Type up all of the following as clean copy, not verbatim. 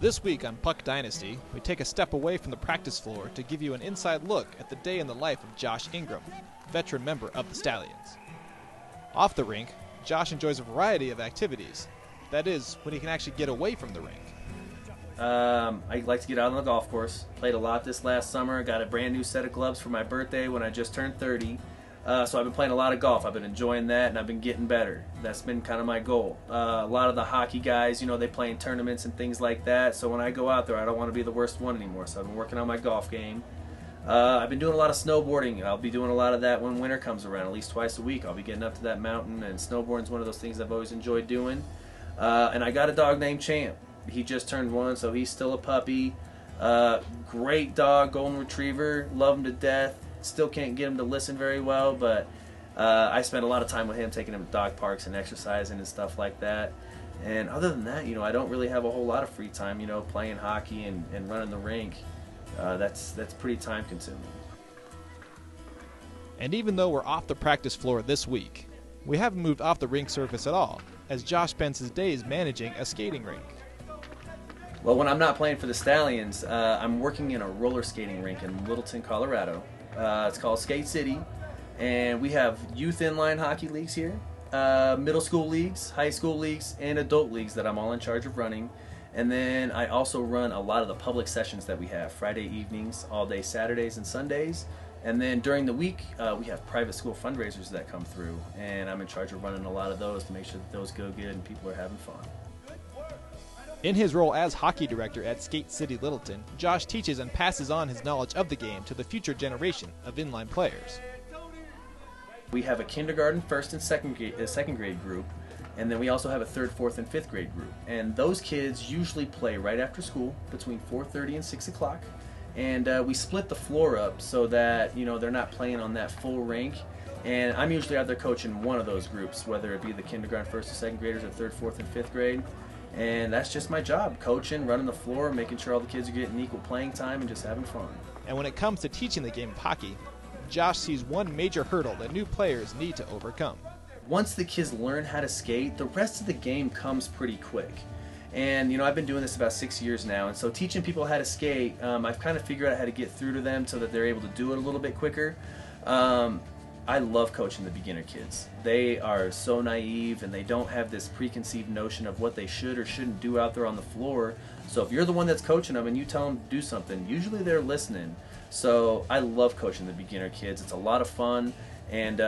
This week on Puck Dynasty, we take a step away from the practice floor to give you an inside look at the day in the life of Josh Ingrum, veteran member of the Stallions. Off the rink, Josh enjoys a variety of activities. That is, when he can actually get away from the rink. I like to get out on the golf course. Played a lot this last summer. Got a brand new set of gloves for my birthday when I just turned 30. So I've been playing a lot of golf. I've been enjoying that, and I've been getting better. That's been kind of my goal. A lot of the hockey guys, you know, they play in tournaments and things like that. So when I go out there, I don't want to be the worst one anymore. So I've been working on my golf game. I've been doing a lot of snowboarding. I'll be doing a lot of that when winter comes around, at least twice a week. I'll be getting up to that mountain, and snowboarding is one of those things I've always enjoyed doing. And I got a dog named Champ. He just turned 1, so he's still a puppy. Great dog, golden retriever. Love him to death. Still can't get him to listen very well, but I spend a lot of time with him, taking him to dog parks and exercising and stuff like that. And other than that, you know, I don't really have a whole lot of free time, you know, playing hockey and running the rink. That's pretty time consuming. And even though we're off the practice floor this week, we haven't moved off the rink surface at all, as Josh spends his days managing a skating rink. Well, when I'm not playing for the Stallions, I'm working in a roller skating rink in Littleton, Colorado. It's called Skate City, and we have youth inline hockey leagues here, middle school leagues, high school leagues, and adult leagues that I'm all in charge of running. And then I also run a lot of the public sessions that we have, Friday evenings, all day Saturdays and Sundays. And then during the week, we have private school fundraisers that come through, and I'm in charge of running a lot of those to make sure that those go good and people are having fun. In his role as hockey director at Skate City Littleton, Josh teaches and passes on his knowledge of the game to the future generation of inline players. We have a kindergarten, first and second grade group, and then we also have a third, fourth, and fifth grade group. And those kids usually play right after school between 4:30 and 6 o'clock. And we split the floor up so that, you know, they're not playing on that full rink. And I'm usually out there coaching one of those groups, whether it be the kindergarten, first, and second graders, or third, fourth, and fifth grade. And that's just my job, coaching, running the floor, making sure all the kids are getting equal playing time and just having fun. And when it comes to teaching the game of hockey, Josh sees one major hurdle that new players need to overcome. Once the kids learn how to skate, the rest of the game comes pretty quick. And, you know, I've been doing this about 6 years now, and so teaching people how to skate, I've kind of figured out how to get through to them so that they're able to do it a little bit quicker. I love coaching the beginner kids. They are so naive, and they don't have this preconceived notion of what they should or shouldn't do out there on the floor. So if you're the one that's coaching them and you tell them to do something, usually they're listening. So I love coaching the beginner kids. It's a lot of fun, and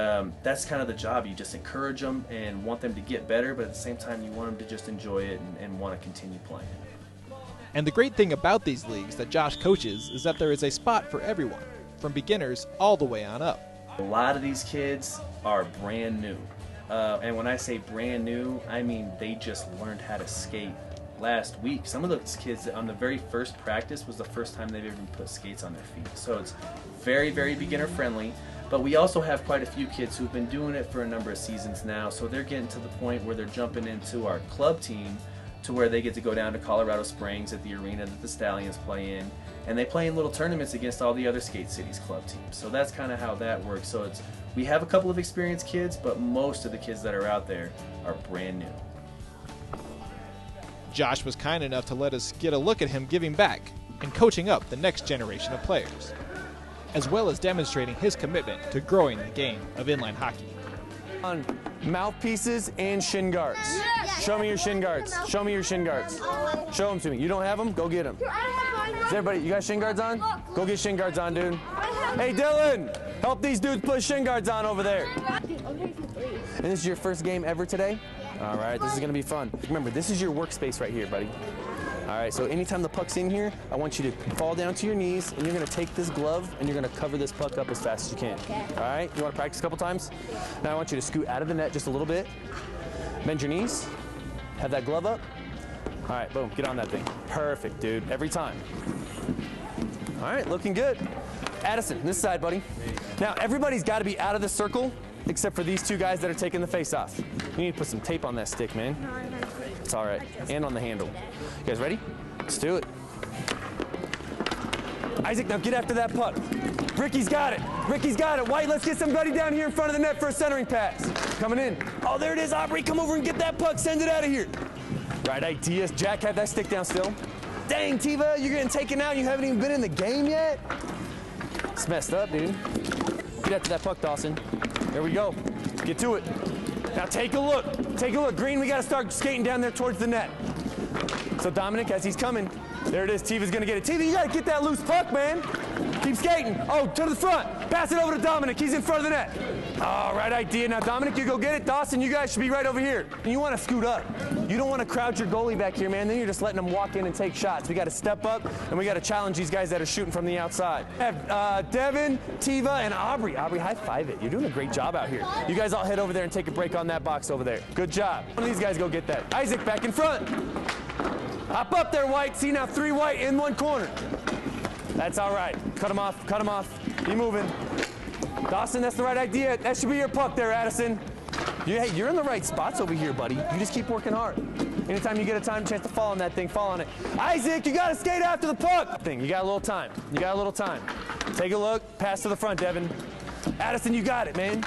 that's kind of the job. You just encourage them and want them to get better, but at the same time you want them to just enjoy it and want to continue playing. And the great thing about these leagues that Josh coaches is that there is a spot for everyone, from beginners all the way on up. A lot of these kids are brand new. And when I say brand new, I mean they just learned how to skate last week. Some of those kids on the very first practice was the first time they've ever put skates on their feet. So it's very, very beginner friendly. But we also have quite a few kids who've been doing it for a number of seasons now. So they're getting to the point where they're jumping into our club team, to where they get to go down to Colorado Springs at the arena that the Stallions play in, and they play in little tournaments against all the other Skate Cities club teams. So that's kind of how that works. So we have a couple of experienced kids, but most of the kids that are out there are brand new. Josh was kind enough to let us get a look at him giving back and coaching up the next generation of players, as well as demonstrating his commitment to growing the game of inline hockey. On mouthpieces and shin guards. Show me your shin guards. Show me your shin guards. Show them to me. You don't have them? Go get them. Is everybody, you got shin guards on? Go get shin guards on, dude. Hey, Dylan, help these dudes put shin guards on over there. And this is your first game ever today? All right, this is going to be fun. Remember, this is your workspace right here, buddy. All right, so anytime the puck's in here, I want you to fall down to your knees, and you're going to take this glove, and you're going to cover this puck up as fast as you can. Okay. All right, you want to practice a couple times? Now I want you to scoot out of the net just a little bit. Bend your knees. Have that glove up. All right, boom, get on that thing. Perfect, dude, every time. All right, looking good. Addison, this side, buddy. Now, everybody's got to be out of the circle, except for these two guys that are taking the face off. You need to put some tape on that stick, man. It's all right, and on the handle. You guys ready? Let's do it. Isaac, now get after that puck. Ricky's got it. Ricky's got it. White, let's get somebody down here in front of the net for a centering pass. Coming in. Oh, there it is, Aubrey. Come over and get that puck. Send it out of here. Right idea. Jack, have that stick down still. Dang, Tiva, you're getting taken out and you haven't even been in the game yet? It's messed up, dude. Get after that puck, Dawson. There we go. Get to it. Now take a look. Take a look. Green, we got to start skating down there towards the net. So Dominic, as he's coming, there it is. Tiva's going to get it. Tiva, you got to get that loose puck, man. Keep skating. Oh, to the front. Pass it over to Dominic. He's in front of the net. Oh, right idea. Now, Dominic, you go get it. Dawson, you guys should be right over here. And you want to scoot up. You don't want to crowd your goalie back here, man. Then you're just letting them walk in and take shots. We got to step up, and we got to challenge these guys that are shooting from the outside. Devin, Tiva, and Aubrey. Aubrey, high five it. You're doing a great job out here. You guys all head over there and take a break on that box over there. Good job. One of these guys go get that. Isaac, back in front. Hop up there, White. See, now 3 White in 1 corner. That's all right. Cut him off. Cut him off. Be moving. Dawson, that's the right idea. That should be your puck there, Addison. Hey, you're in the right spots over here, buddy. You just keep working hard. Anytime you get a chance to fall on that thing, fall on it. Isaac, you got to skate after the puck. You got a little time. You got a little time. Take a look. Pass to the front, Devin. Addison, you got it, man.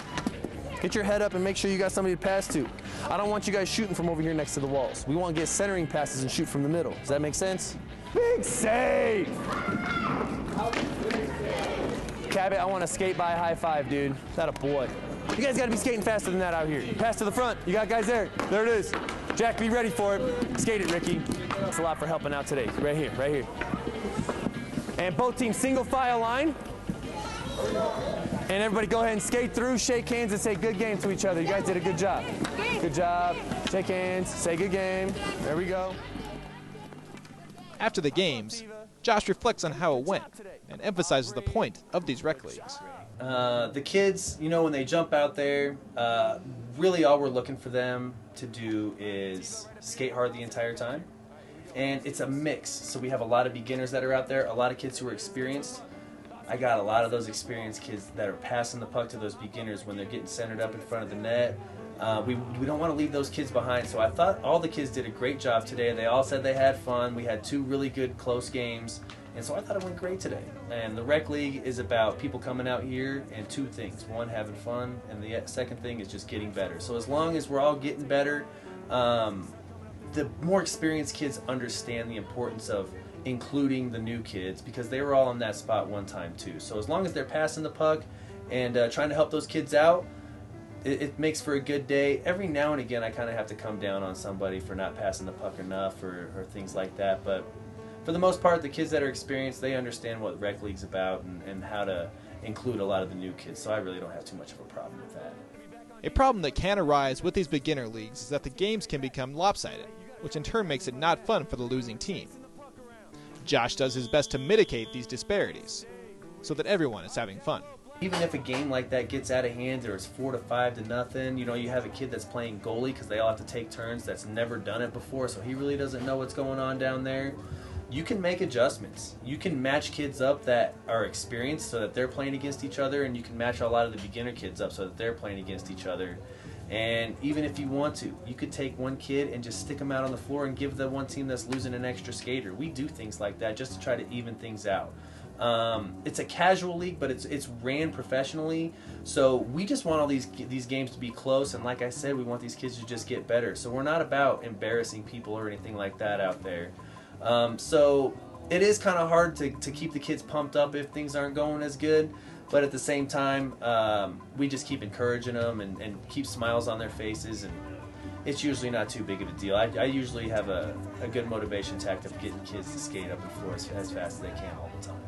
Get your head up and make sure you got somebody to pass to. I don't want you guys shooting from over here next to the walls. We want to get centering passes and shoot from the middle. Does that make sense? Big save! Cabot, I want to skate by a high five, dude. That a boy. You guys got to be skating faster than that out here. Pass to the front. You got guys there. There it is. Jack, be ready for it. Skate it, Ricky. Thanks a lot for helping out today. Right here, right here. And both teams single file line. And everybody go ahead and skate through, shake hands, and say good game to each other. You guys did a good job. Good job. Shake hands, say good game. There we go. After the games, Josh reflects on how it went and emphasizes the point of these rec leagues. The kids, you know, when they jump out there, really all we're looking for them to do is skate hard the entire time. And it's a mix. So we have a lot of beginners that are out there, a lot of kids who are experienced. I got a lot of those experienced kids that are passing the puck to those beginners when they're getting centered up in front of the net. We don't want to leave those kids behind. So I thought all the kids did a great job today. They all said they had fun. We had 2 really good close games. And so I thought it went great today. And the rec league is about people coming out here and 2 things. 1, having fun, and the second thing is just getting better. So as long as we're all getting better, the more experienced kids understand the importance of including the new kids, because they were all in that spot one time too. So as long as they're passing the puck and trying to help those kids out, it makes for a good day. Every now and again I kind of have to come down on somebody for not passing the puck enough or things like that, but for the most part the kids that are experienced, they understand what rec league's about and how to include a lot of the new kids, so I really don't have too much of a problem with that. A problem that can arise with these beginner leagues is that the games can become lopsided, which in turn makes it not fun for the losing team. Josh does his best to mitigate these disparities so that everyone is having fun. Even if a game like that gets out of hand or it's 4 to 5 to nothing, you know, you have a kid that's playing goalie because they all have to take turns, that's never done it before, so he really doesn't know what's going on down there. You can make adjustments. You can match kids up that are experienced so that they're playing against each other, and you can match a lot of the beginner kids up so that they're playing against each other. And even if you want to, you could take one kid and just stick them out on the floor and give the one team that's losing an extra skater. We do things like that just to try to even things out. It's a casual league, but it's ran professionally. So we just want all these games to be close. And like I said, we want these kids to just get better. So we're not about embarrassing people or anything like that out there. So it is kind of hard to keep the kids pumped up if things aren't going as good. But at the same time, we just keep encouraging them and keep smiles on their faces, and it's usually not too big of a deal. I usually have a good motivation tactic of getting kids to skate up the floor as fast as they can all the time.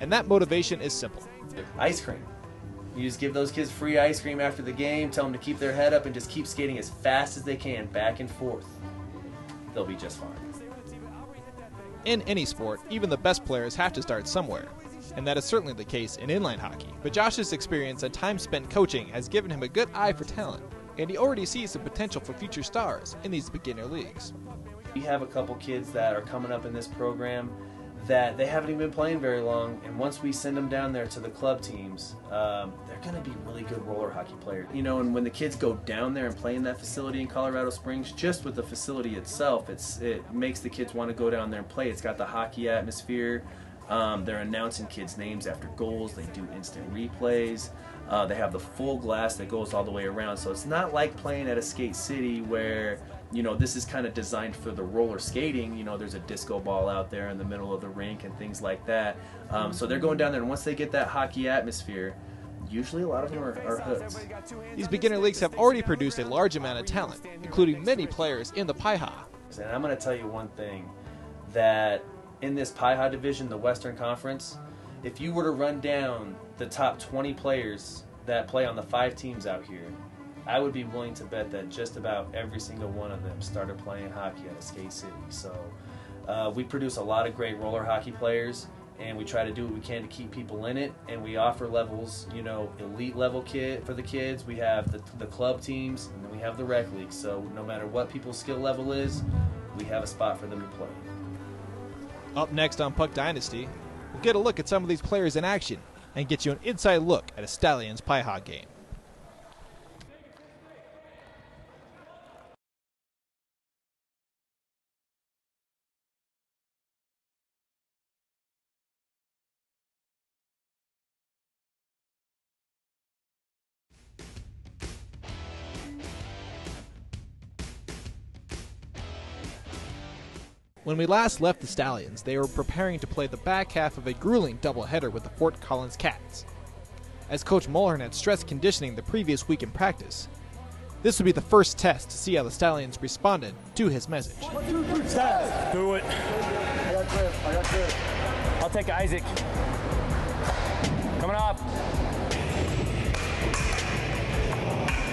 And that motivation is simple. Ice cream. You just give those kids free ice cream after the game, tell them to keep their head up and just keep skating as fast as they can, back and forth. They'll be just fine. In any sport, even the best players have to start somewhere. And that is certainly the case in inline hockey. But Josh's experience and time spent coaching has given him a good eye for talent, and he already sees the potential for future stars in these beginner leagues. We have a couple kids that are coming up in this program that they haven't even been playing very long, and once we send them down there to the club teams, they're going to be really good roller hockey players. You know, and when the kids go down there and play in that facility in Colorado Springs, just with the facility itself, it makes the kids want to go down there and play. It's got the hockey atmosphere. They're announcing kids' names after goals. They do instant replays. They have the full glass that goes all the way around. So it's not like playing at a skate city where you know, this is kind of designed for the roller skating. You know, there's a disco ball out there in the middle of the rink and things like that. So they're going down there, and once they get that hockey atmosphere, usually a lot of them are hoods. These beginner leagues have already produced a large amount of talent, including many players in the PIHA. And I'm going to tell you one thing, that in this PIHA division, the Western Conference, if you were to run down the top 20 players that play on the 5 teams out here, I would be willing to bet that just about every single one of them started playing hockey at a skate city. So we produce a lot of great roller hockey players, and we try to do what we can to keep people in it, and we offer levels, you know, elite level kid for the kids. We have the club teams, and then we have the rec league. So no matter what people's skill level is, we have a spot for them to play. Up next on Puck Dynasty, we'll get a look at some of these players in action and get you an inside look at a Stallions PIHA game. When we last left the Stallions, they were preparing to play the back half of a grueling doubleheader with the Fort Collins Catz. As Coach Mulhern had stressed conditioning the previous week in practice, this would be the first test to see how the Stallions responded to his message. Do it. I got grip. I'll take Isaac. Coming up.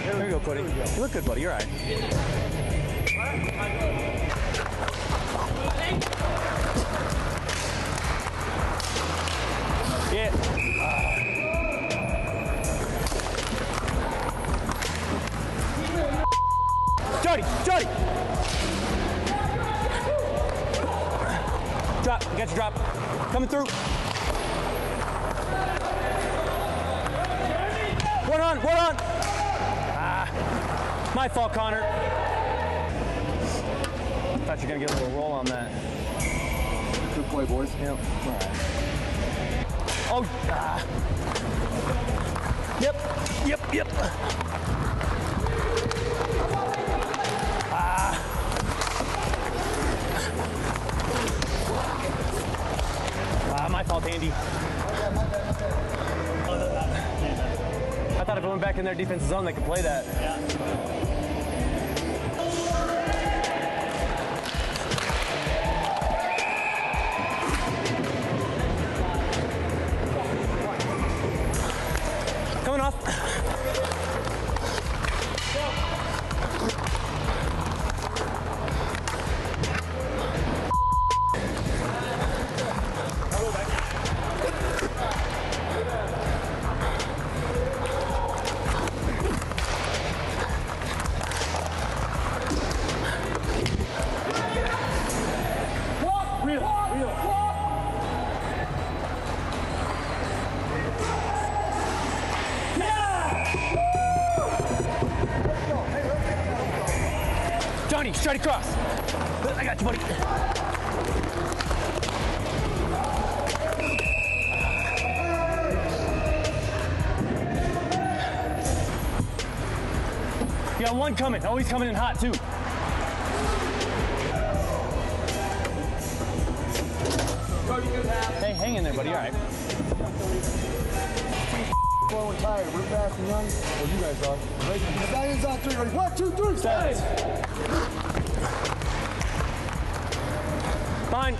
There we go, Cody. You look good, buddy. You're all right. Yeah. Jody! Drop. You got your drop. Coming through. One on. My fault, Connor. Thought you were going to get a little roll on that. Good play, boys. Yep. All right. Oh. Yep. My fault, Andy. I thought if it went back in their defensive zone, they could play that. Yeah. Coming off. Johnny, straight across. I got you, buddy. You got one coming. Oh, he's coming in hot, too. Hey, hang in there, buddy. All right. Slow and tired. We're fast and young. Well, you guys are. Stallions on 3. Ready? 1, 2, 3. Stallions. Fine.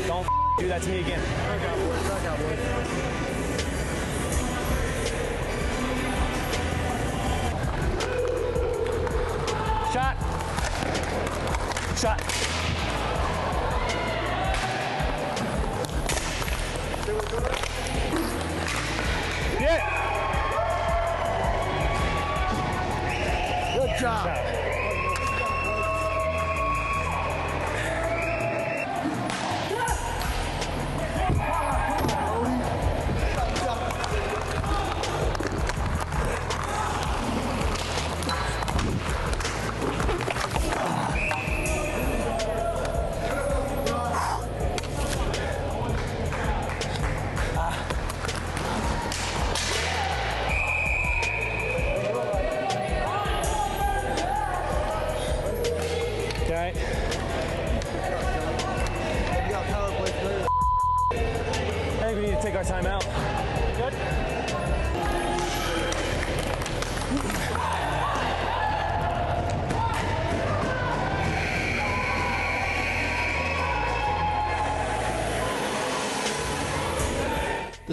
Don't do that to me again. Back out, boys. Shot. Yeah. Good job.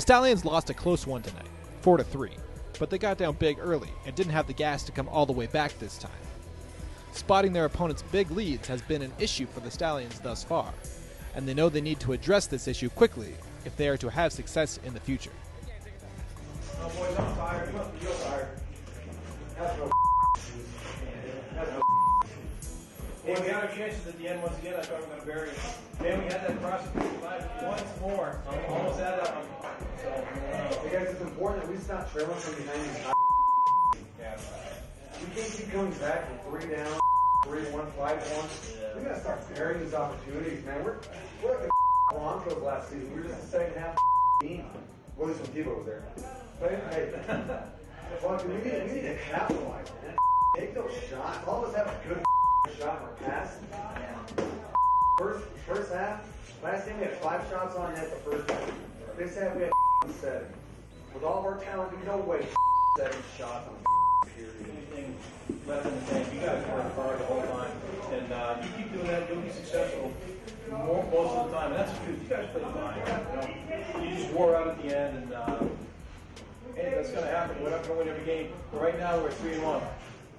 Stallions lost a close one tonight, 4-3, but they got down big early and didn't have the gas to come all the way back this time. Spotting their opponent's big leads has been an issue for the Stallions thus far, and they know they need to address this issue quickly if they are to have success in the future. Oh, boys, I'm tired. You must be real tired. That's no That's no Hey, we had our chances at the end once again. I thought we were going to bury it. Man, we had that cross at 55 once more. Almost had that one. So, hey guys, it's important that we stop trailing from behind these yeah. We can't keep coming back from 3 down, 3-1, 5-1. We got to start burying these opportunities, man. We're like the Broncos last season. We were just a second half team. Well, at least when Tebow was there. But hey, fuck, we need to capitalize, man. Take those shots. All of us have a good shot for pass. First half, last game we had 5 shots on net the first half. This half we had 7. With all of our talent, no way 7 shots on period. Anything left in the tank. You guys work hard the whole time. And you keep doing that, you'll be successful most of the time. And that's the truth. You guys play fine. You just wore out at the end, and hey, that's going to happen. We're not going to win every game. But right now, we're 3-1.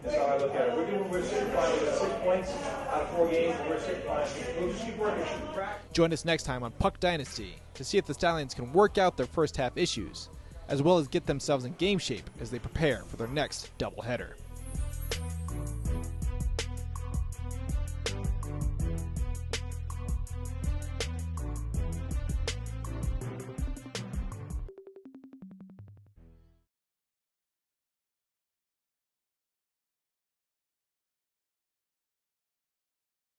That's how I look at it. We're sitting fine. We got 6 points out of 4 games, and we're sitting fine. We'll just keep working. Join us next time on Puck Dynasty to see if the Stallions can work out their first half issues, as well as get themselves in game shape as they prepare for their next doubleheader.